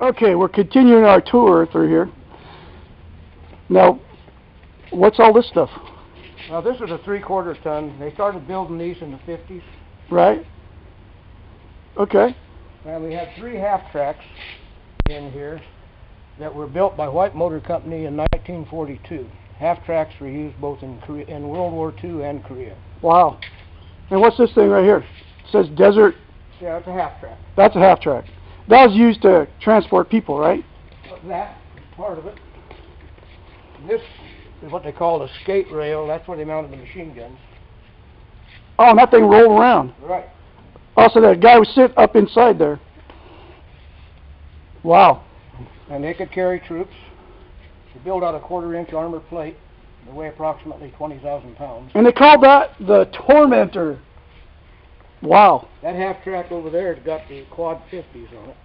Okay, we're continuing our tour through here. Now, what's all this stuff? Well, this is a 3/4 ton. They started building these in the 50s. Right. Okay. And we have 3 half tracks in here that were built by White Motor Company in 1942. Half tracks were used both in World War II and Korea. Wow. And what's this thing right here? It says desert. Yeah, it's a half track. That's a half track. That was used to transport people, right? That is part of it. This is what they call a skate rail. That's where they mounted the machine guns. Oh, and that thing rolled around. Right. Also, that guy was sitting up inside there. Wow. And they could carry troops. They built out a 1/4-inch armor plate. They weigh approximately 20,000 pounds. And they called that the Tormentor. Wow. That half track over there has got the quad 50s on it.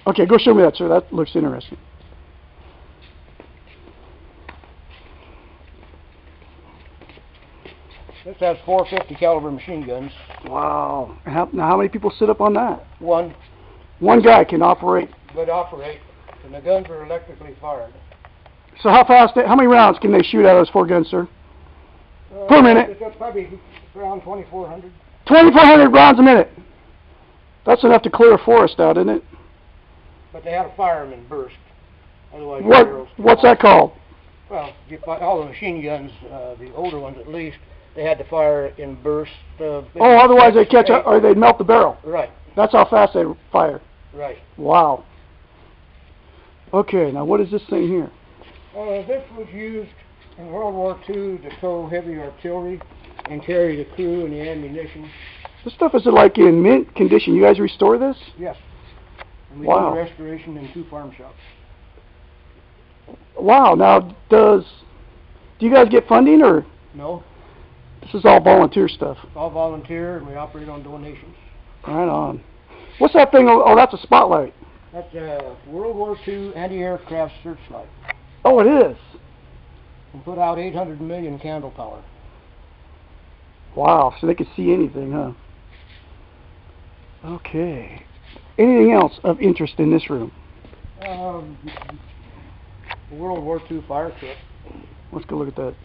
Okay, go show me that, sir. That looks interesting. This has 450 caliber machine guns. Wow. Now, how many people sit up on that? One. One guy can operate. Would operate, and the guns are electrically fired. So how many rounds can they shoot out of those 4 guns, sir? Per minute? It's probably around 2,400. 2,400 rounds a minute. That's enough to clear a forest out, isn't it? But they had to fire them in burst. Otherwise, what's that called? Well, all the machine guns, the older ones at least, they had to fire in burst. Otherwise they catch up, or they'd melt the barrel. Right. That's how fast they fire. Right. Wow. Okay, now what is this thing here? This was used in World War II to tow heavy artillery and carry the crew and the ammunition. This stuff is like in mint condition. You guys restore this? Yes. And we Wow. do restoration in 2 farm shops. Wow. Now, do you guys get funding, or? No. This is all volunteer stuff. It's all volunteer, and we operate on donations. Right on. What's that thing? Oh, that's a spotlight. That's a World War II anti-aircraft searchlight. Oh, it is. And put out 800 million candle power. Wow, so they could see anything, huh? Okay. Anything else of interest in this room? The World War II fire truck. Let's go look at that.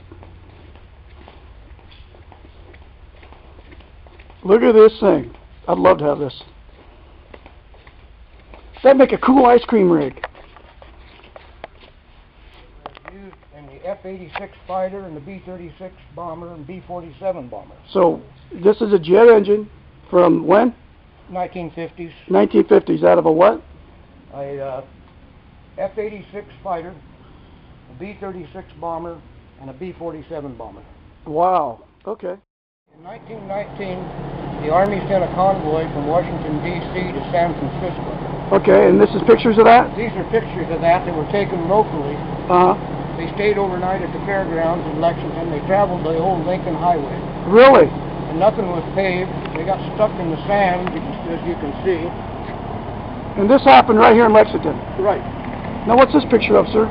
Look at this thing. I'd love to have this. That'd make a cool ice cream rig. Used in the F-86 fighter and the B-36 bomber and B-47 bomber. So this is a jet engine from when? 1950s. 1950s. Out of a what? A F-86 fighter, a B-36 bomber, and a B-47 bomber. Wow. Okay. In 1919, the Army sent a convoy from Washington, D.C. to San Francisco. Okay, and this is pictures of that? These are pictures of that were taken locally. Uh-huh. They stayed overnight at the fairgrounds in Lexington. They traveled the old Lincoln Highway. Really? And nothing was paved. They got stuck in the sand, as you can see. And this happened right here in Lexington? Right. Now what's this picture of, sir?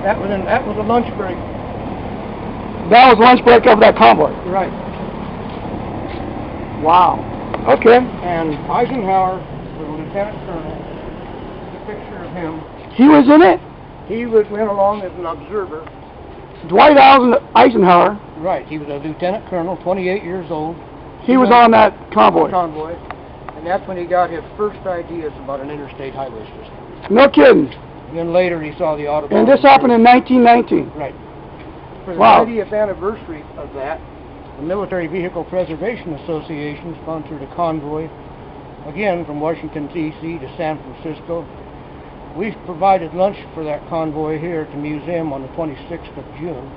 That was a lunch break. That was lunch break of that convoy? Right. Wow. Okay. And Eisenhower was a lieutenant colonel. There's a picture of him. He was in it? He went along as an observer. Dwight Eisenhower. Right. He was a lieutenant colonel, 28 years old. He was on that convoy. And that's when he got his first ideas about an interstate highway system. No kidding. And then later he saw the Autobahn. And this happened in 1919? Right. For the Wow. 90th anniversary of that, the Military Vehicle Preservation Association sponsored a convoy, again from Washington, D.C. to San Francisco. We provided lunch for that convoy here at the museum on the 26th of June.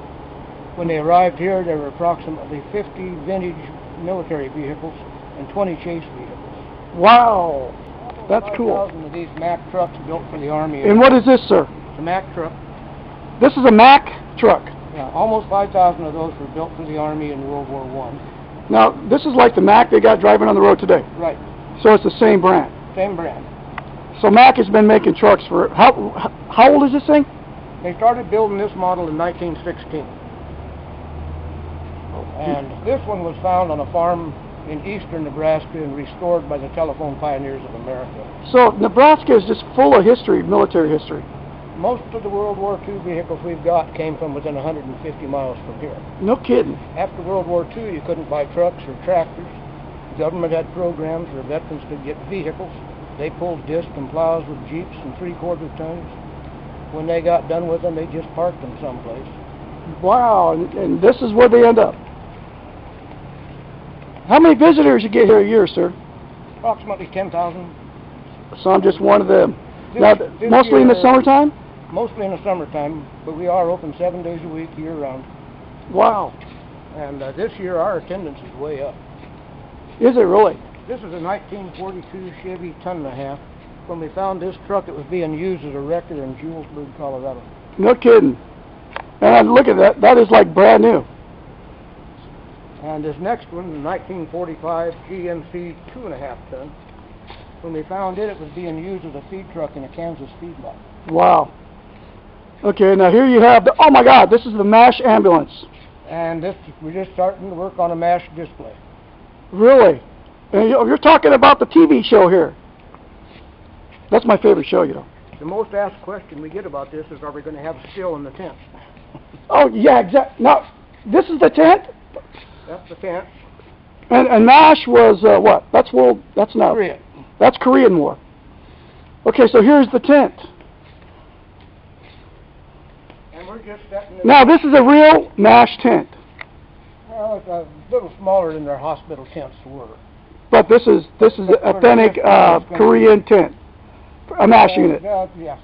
When they arrived here, there were approximately 50 vintage military vehicles and 20 chase vehicles. Wow. That's cool. 5,000 of these Mack trucks built for the Army. And what is this, sir? It's a Mack truck. This is a Mack truck? Yeah, almost 5,000 of those were built for the Army in World War I. Now, this is like the Mack they got driving on the road today? Right. So it's the same brand? Same brand. So Mack has been making trucks for, how old is this thing? They started building this model in 1916. And this one was found on a farm in eastern Nebraska and restored by the telephone pioneers of America. So Nebraska is just full of history, military history. Most of the World War II vehicles we've got came from within 150 miles from here. No kidding. After World War II, you couldn't buy trucks or tractors. The government had programs where veterans could get vehicles. They pulled disc and plows with Jeeps and 3/4 tons. When they got done with them, they just parked them someplace. Wow, and this is where they end up. How many visitors you get here a year, sir? Approximately 10,000. So I'm just one of them. This Now, mostly in the year, summertime? Mostly in the summertime, but we are open 7 days a week, year-round. Wow. And this year, our attendance is way up. Is it really? This is a 1942 Chevy 1.5 ton. When we found this truck, it was being used as a wrecker in Julesburg, Colorado. No kidding. And look at that. That is like brand new. And this next one, the 1945 GMC 2.5 ton. When we found it, it was being used as a feed truck in a Kansas feedlot. Wow. Okay, now here you have the, oh my God, this is the MASH ambulance. And this, we're just starting to work on a MASH display. Really? And you're talking about the TV show here. That's my favorite show, you know. The most asked question we get about this is, are we going to have a still in the tent? Oh, yeah, exactly. Now, this is the tent? That's the tent. And MASH was what? That's not Korea. That's Korean War. Okay, so here's the tent. And we're just setting it. Now, this is a real MASH tent. Well, it's a little smaller than their hospital tents were. But this is an authentic Korean tent, a MASH unit. Yes.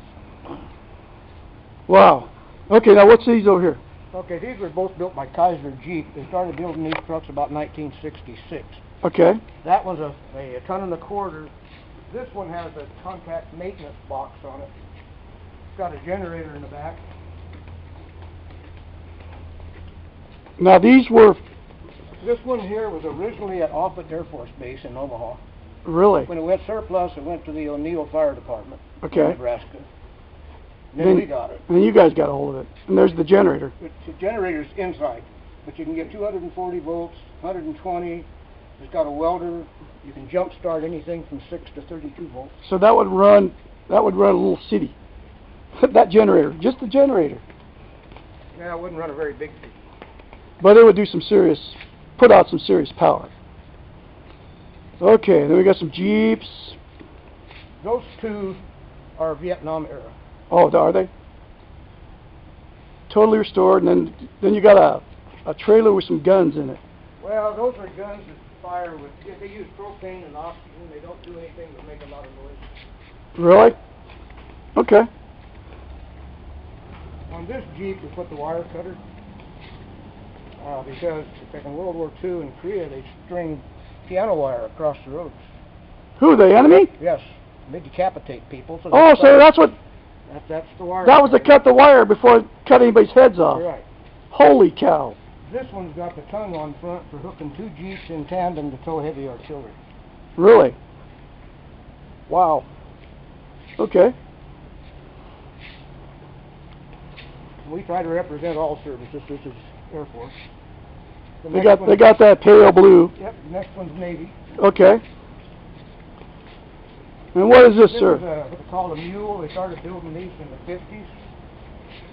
Wow. Okay, now what's these over here? Okay, these were both built by Kaiser Jeep. They started building these trucks about 1966. Okay. That one's a 1.25 tons. This one has a compact maintenance box on it. It's got a generator in the back. Now these were... This one here was originally at Offutt Air Force Base in Omaha. Really? When it went surplus, it went to the O'Neill Fire Department in Nebraska. And then we got it. And you guys got a hold of it. And there's the generator. The generator's inside, but you can get 240 volts, 120. It's got a welder. You can jump start anything from 6 to 32 volts. So that would run a little city. That generator, just the generator. Yeah, it wouldn't run a very big city. But it would do put out some serious power. Okay, then we got some Jeeps. Those two are Vietnam era. Oh, are they? Totally restored, and then you got a trailer with some guns in it. Well, those are guns that fire with, they use propane and oxygen. They don't do anything but make a lot of noise. Really? Okay. On this Jeep, we put the wire cutter. Because back in World War II in Korea, they string piano wire across the roads. Who, the enemy? Yes. They decapitate people. So so that's what... That's the wire. That was to cut the wire before it cut anybody's heads off. Right. Holy cow. This one's got the tongue on front for hooking 2 Jeeps in tandem to tow heavy artillery. Really? Wow. Okay. We try to represent all services. This is Air Force. They got that pale blue. Yep. The next one's Navy. Okay. And what is this, sir? This is what's called a mule. They started building these in the 50s.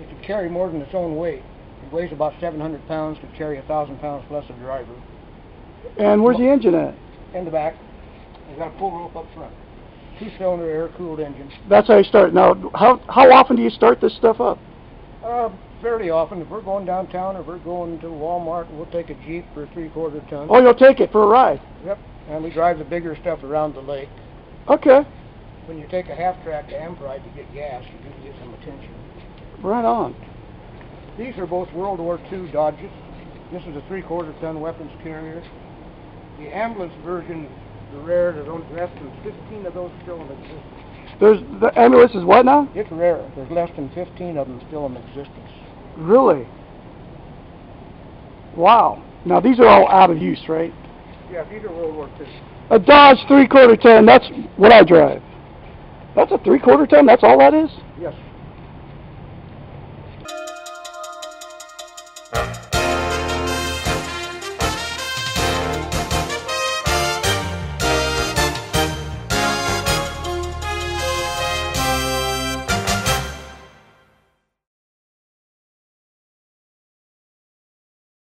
It could carry more than its own weight. It weighs about 700 pounds, could carry 1,000 pounds plus a driver. And where's the engine at? In the back. It's got a pull rope up front. 2-cylinder air-cooled engine. That's how you start. Now, how often do you start this stuff up? Fairly often. If we're going downtown or we're going to Walmart, we'll take a Jeep for a 3/4 ton. Oh, you'll take it for a ride? Yep. And we drive the bigger stuff around the lake. Okay. When you take a half-track to Ampride to get gas, you do get some attention. Right on. These are both World War II Dodges. This is a 3/4 ton weapons carrier. The ambulance version is the rare. There's only less than 15 of those still in existence. The ambulance is what now? It's rare. There's less than 15 of them still in existence. Really? Wow. Now these are all out of use, right? Yeah, these are World War II. A Dodge 3/4 ton, that's what I drive. That's a 3/4 ton? That's all that is? Yes.